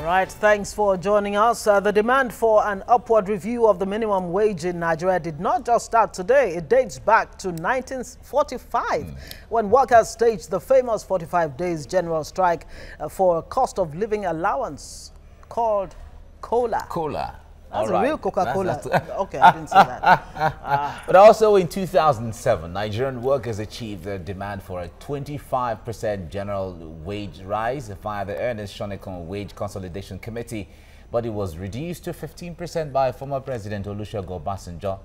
right, thanks for joining us. The demand for an upward review of the minimum wage in Nigeria did not just start today. It dates back to 1945 when workers staged the famous 45 days general strike for a cost of living allowance called Cola. Cola. That's All right. real Coca-Cola. Okay, I didn't say that. But also in 2007, Nigerian workers achieved their demand for a 25% general wage rise via the Ernest Shonekan Wage Consolidation Committee, but it was reduced to 15% by former President Olusegun Obasanjo.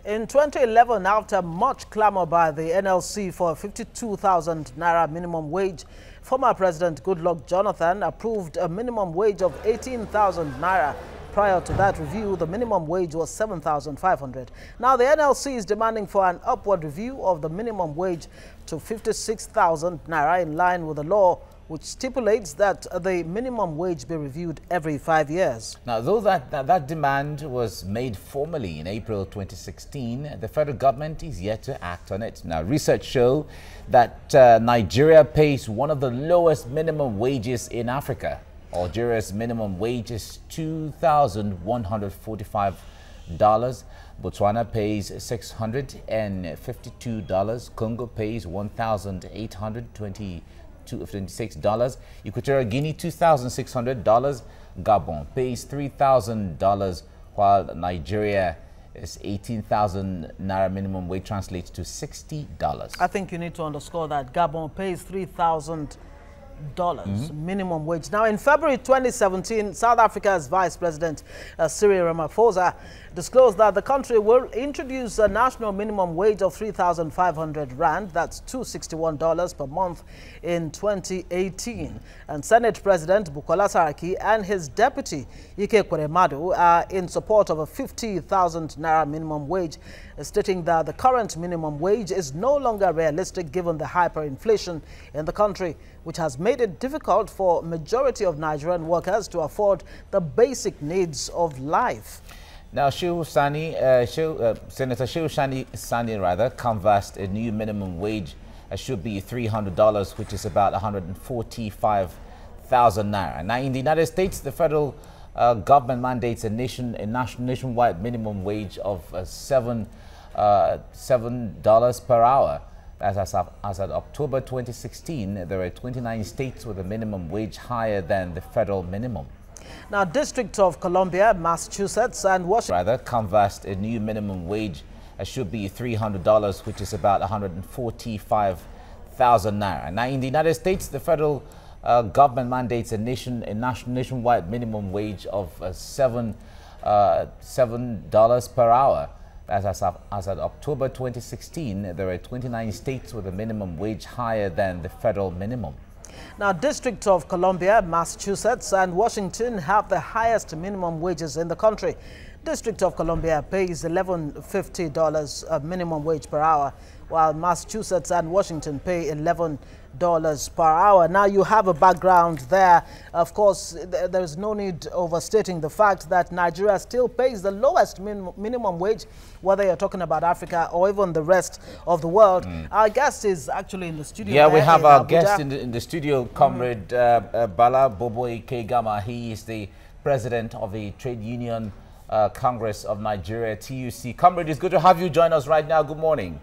In 2011, after much clamor by the NLC for a 52,000 naira minimum wage, former President Goodluck Jonathan approved a minimum wage of 18,000 naira. Prior to that review, the minimum wage was 7,500. Now, the NLC is demanding for an upward review of the minimum wage to 56,000 naira in line with the law, which stipulates that the minimum wage be reviewed every 5 years. Now, though that demand was made formally in April 2016, the federal government is yet to act on it. Now, research show that Nigeria pays one of the lowest minimum wages in Africa. Algeria's minimum wage is $2,145. Botswana pays $652. Congo pays $1,826. Equatorial Guinea $2,600. Gabon pays $3,000, while Nigeria is 18,000 naira minimum wage translates to $60. I think you need to underscore that Gabon pays $3,000 minimum wage. Now, in February 2017, South Africa's Vice President Cyril Ramaphosa disclosed that the country will introduce a national minimum wage of 3,500 rand, that's $261 per month, in 2018. And Senate President Bukola Saraki and his deputy Ike Kweremadu are in support of a 50,000 naira minimum wage, stating that the current minimum wage is no longer realistic given the hyperinflation in the country, which has made it difficult for majority of Nigerian workers to afford the basic needs of life. Now, Senator Shehu Sani canvassed a new minimum wage should be $300, which is about 145,000 naira. Now, in the United States, the federal government mandates a nationwide minimum wage of $7 per hour. As of October 2016, there are 29 states with a minimum wage higher than the federal minimum. Now, District of Columbia, Massachusetts, and Washington canvassed a new minimum wage should be $300, which is about 145,000 naira. Now, in the United States, the federal government mandates a nationwide minimum wage of $7 per hour. As of October 2016, there are 29 states with a minimum wage higher than the federal minimum. Now, District of Columbia, Massachusetts, and Washington have the highest minimum wages in the country. District of Columbia pays $11.50 minimum wage per hour, while Massachusetts and Washington pay $11 per hour. Now, you have a background there. Of course, there is no need overstating the fact that Nigeria still pays the lowest minimum wage, whether you're talking about Africa or even the rest of the world. Our guest is actually in the studio. Yeah, we have our guest in the studio, Comrade Bala Boboyi Kegama. He is the president of the Trade Union Congress of Nigeria, TUC. Comrade, it's good to have you join us right now. Good morning.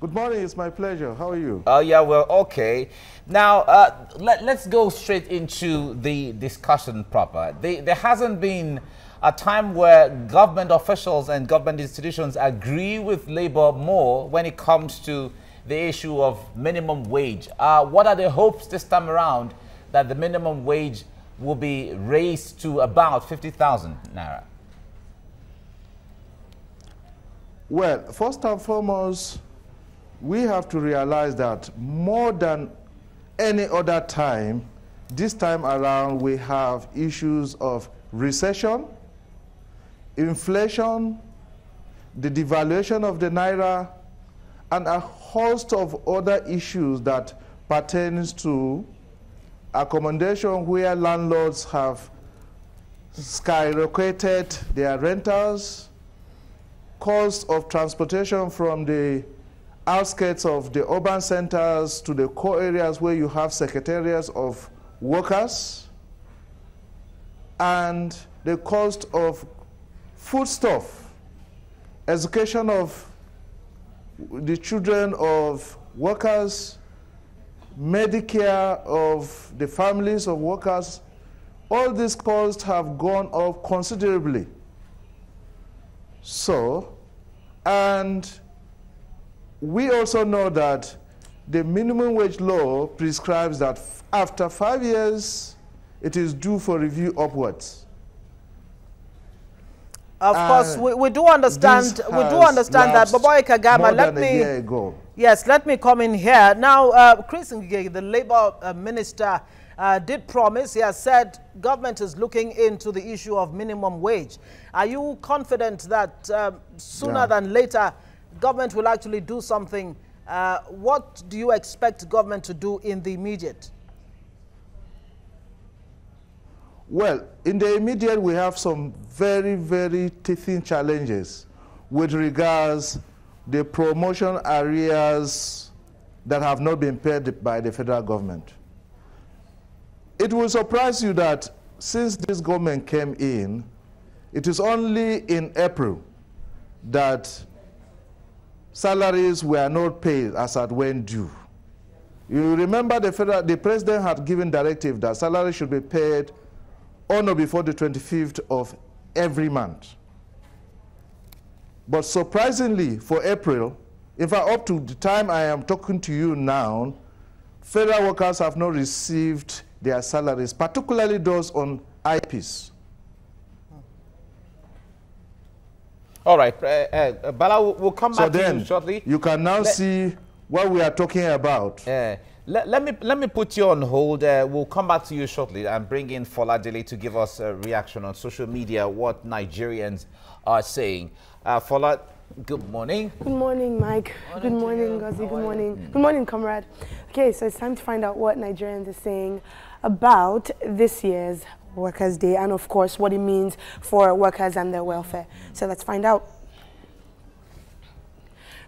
Good morning, it's my pleasure. How are you? Oh, yeah, well, okay. Now, let's go straight into the discussion proper. There hasn't been a time where government officials and government institutions agree with labor more when it comes to the issue of minimum wage. What are the hopes this time around that the minimum wage will be raised to about 50,000 naira? Well, first and foremost, we have to realize that more than any other time, this time around we have issues of recession, inflation, the devaluation of the naira, and a host of other issues that pertains to accommodation where landlords have skyrocketed their rentals, cost of transportation from the outskirts of the urban centers to the core areas where you have secretariats of workers and the cost of foodstuff, education of the children of workers, Medicare of the families of workers. All these costs have gone up considerably. So, and we also know that the minimum wage law prescribes that after 5 years, it is due for review upwards. Of course, we do understand. We do understand that. Boboy Kagama, let me come in here now. Chris Ngige, the Labour Minister, did promise. He has said government is looking into the issue of minimum wage. Are you confident that sooner than later, government will actually do something? What do you expect government to do in the immediate? Well, in the immediate, we have some very, very teething challenges with regards the promotion areas that have not been paid by the federal government. It will surprise you that since this government came in, it is only in April that salaries were not paid as at when due. You remember the president had given directive that salaries should be paid on or before the 25th of every month. But surprisingly, for April, in fact, up to the time I am talking to you now, federal workers have not received their salaries, particularly those on IPs. All right, Bala, we'll come back to you shortly. You can now see what we are talking about. Let me put you on hold. We'll come back to you shortly and bring in Fola Dele to give us a reaction on social media, what Nigerians are saying. Fola, good morning. Good morning, Mike. Good morning, Ngozi. Good morning. Good morning, comrade. Okay, so it's time to find out what Nigerians are saying about this year's Workers' Day and, of course, what it means for workers and their welfare. So let's find out.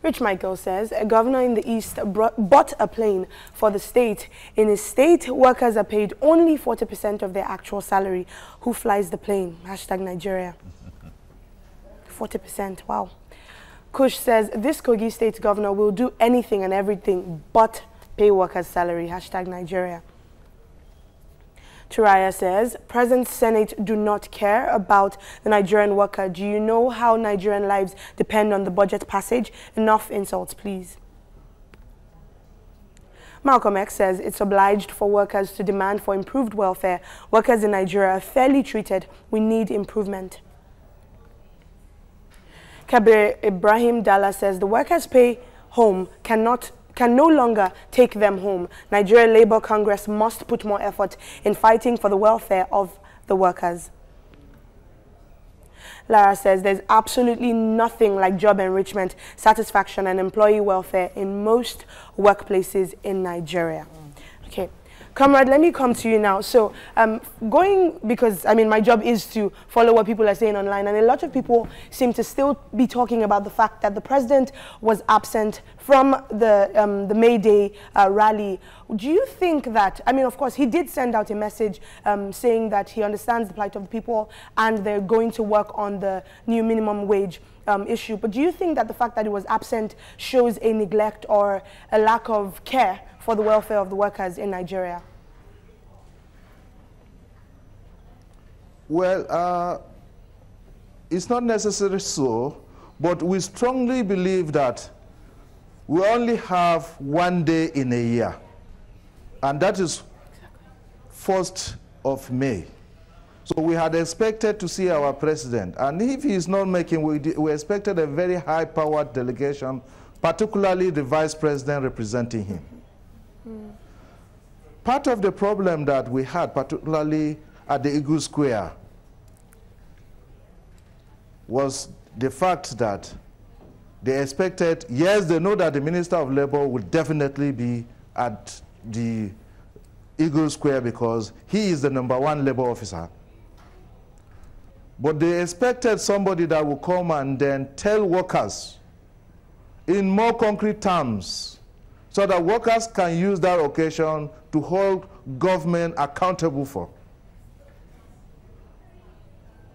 Rich Michael says, a governor in the East bought a plane for the state. In his state, workers are paid only 40% of their actual salary. Who flies the plane? Hashtag Nigeria. 40%, wow. Kush says, this Kogi state governor will do anything and everything but pay workers' salary. Hashtag Nigeria. Turaya says, present Senate do not care about the Nigerian worker. Do you know how Nigerian lives depend on the budget passage? Enough insults, please. Malcolm X says, it's obliged for workers to demand for improved welfare. Workers in Nigeria are fairly treated. We need improvement. Kabir Ibrahim Dalla says, the workers' pay home can no longer take them home. Nigeria Labour Congress must put more effort in fighting for the welfare of the workers. Lara says there's absolutely nothing like job enrichment, satisfaction and employee welfare in most workplaces in Nigeria. Okay. Comrade, let me come to you now. So because, I mean, my job is to follow what people are saying online, and a lot of people seem to still be talking about the fact that the president was absent from the May Day rally. Do you think that, I mean, of course, he did send out a message saying that he understands the plight of the people and they're going to work on the new minimum wage issue, but do you think that the fact that he was absent shows a neglect or a lack of care for the welfare of the workers in Nigeria? Well, it's not necessarily so, but we strongly believe that we only have 1 day in a year, and that is 1st of May. So we had expected to see our president, and if he is not making, we expected a very high-powered delegation, particularly the vice president representing him. Part of the problem that we had, particularly at the Eagle Square, was the fact that they expected, yes, they know that the Minister of Labor would definitely be at the Eagle Square because he is the #1 labor officer. But they expected somebody that would come and then tell workers in more concrete terms so that workers can use that occasion to hold government accountable for.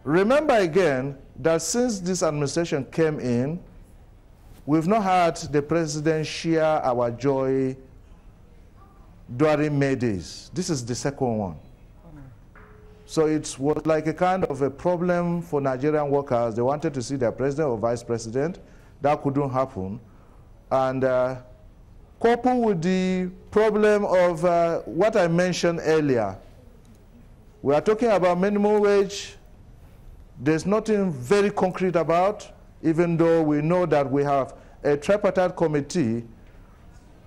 Remember again that since this administration came in, we've not had the president share our joy during May days. This is the second one. So it was like a kind of a problem for Nigerian workers. They wanted to see their president or vice president. That couldn't happen. And coupled with the problem of what I mentioned earlier, we are talking about minimum wage. There's nothing very concrete about, even though we know that we have a tripartite committee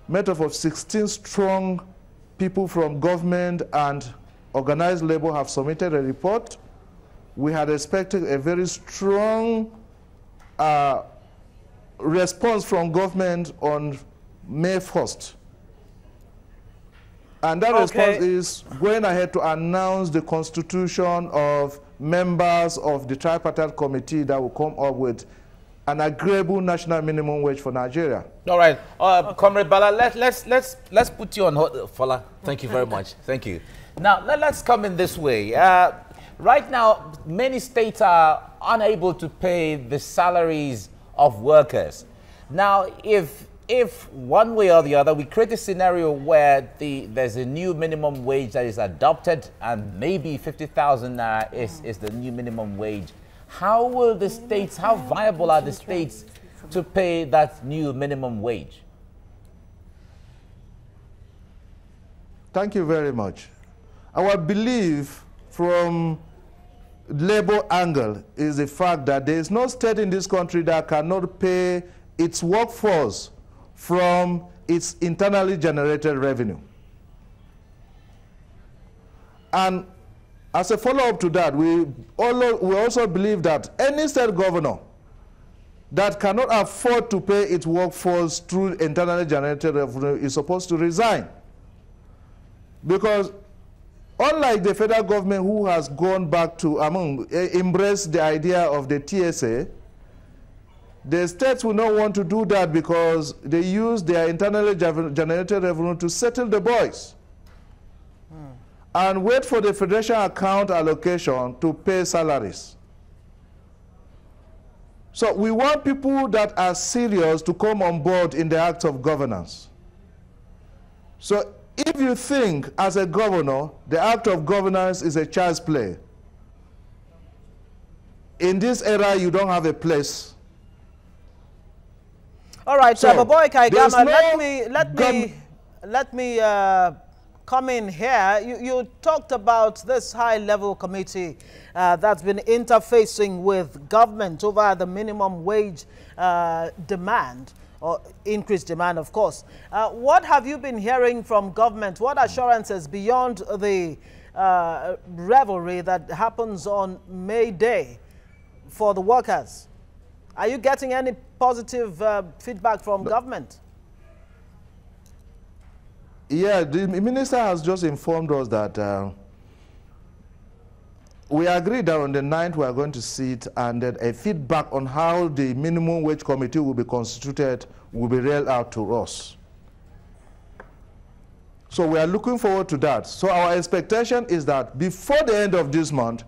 made up of 16 strong people from government and organized labor have submitted a report. We had expected a very strong response from government on May 1st. And that response is going ahead to announce the constitution of members of the tripartite committee that will come up with an agreeable national minimum wage for Nigeria. All right, Comrade Bala, let's put you on hold. Fola, thank you very much. Thank you. Now let's come in this way. Right now, many states are unable to pay the salaries of workers. Now, if one way or the other, we create a scenario where there's a new minimum wage that is adopted and maybe 50,000 is the new minimum wage, how will the states, how viable are the states to pay that new minimum wage? Thank you very much. Our belief from labor angle is the fact that there is no state in this country that cannot pay its workforce from its internally generated revenue. And as a follow-up to that, we also believe that any state governor that cannot afford to pay its workforce through internally generated revenue is supposed to resign. Because unlike the federal government, who has gone back to embrace the idea of the TSA, the states will not want to do that because they use their internally generated revenue to settle the boys and wait for the federation account allocation to pay salaries. So we want people that are serious to come on board in the act of governance. So if you think as a governor the act of governance is a child's play, in this era you don't have a place. All right, so Boboy Kaigama, no let me come in here. You talked about this high-level committee that's been interfacing with government over the minimum wage demand, or increased demand, of course. What have you been hearing from government? What assurances beyond the revelry that happens on May Day for the workers? Are you getting any positive feedback from government? Yeah, the minister has just informed us that we agreed that on the 9th we are going to sit, and then a feedback on how the minimum wage committee will be constituted will be read out to us. So we are looking forward to that. So our expectation is that before the end of this month,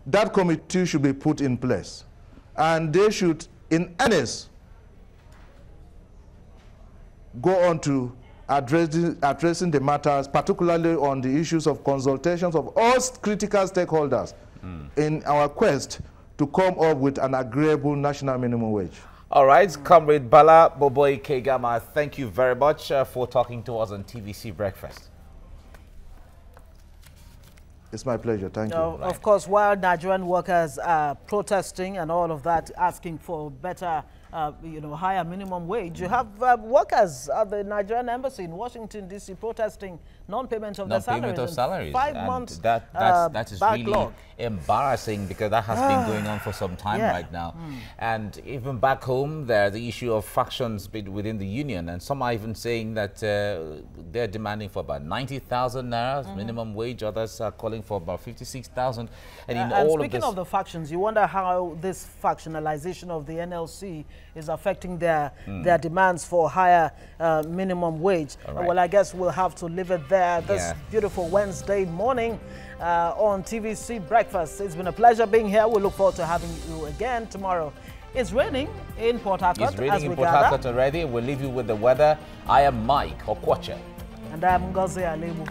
that committee should be put in place. And they should, in earnest, go on to addressing the matters, particularly on the issues of consultations of all critical stakeholders in our quest to come up with an agreeable national minimum wage. All right, Comrade Bala Boboy Kaigama, thank you very much for talking to us on TVC Breakfast. It's my pleasure. Thank you. Of course, while Nigerian workers are protesting and all of that, asking for better, higher minimum wage, you have workers at the Nigerian embassy in Washington, D.C. protesting non-payment of their salaries. Non-payment of salaries. 5 months that is backlog. Really embarrassing, because that has been going on for some time right now. And even back home, there's the issue of factions within the union, and some are even saying that they're demanding for about 90,000 naira minimum wage. Others are calling for about 56,000. And in all speaking of the factions, you wonder how this factionalization of the NLC is affecting their demands for higher minimum wage. Right. Well, I guess we'll have to leave it there this beautiful Wednesday morning on TVC Breakfast. It's been a pleasure being here. We look forward to having you again tomorrow. It's raining in Port Harcourt. It's raining in Port Harcourt already. We'll leave you with the weather. I am Mike Okwache. And I am Ngozi Alebu.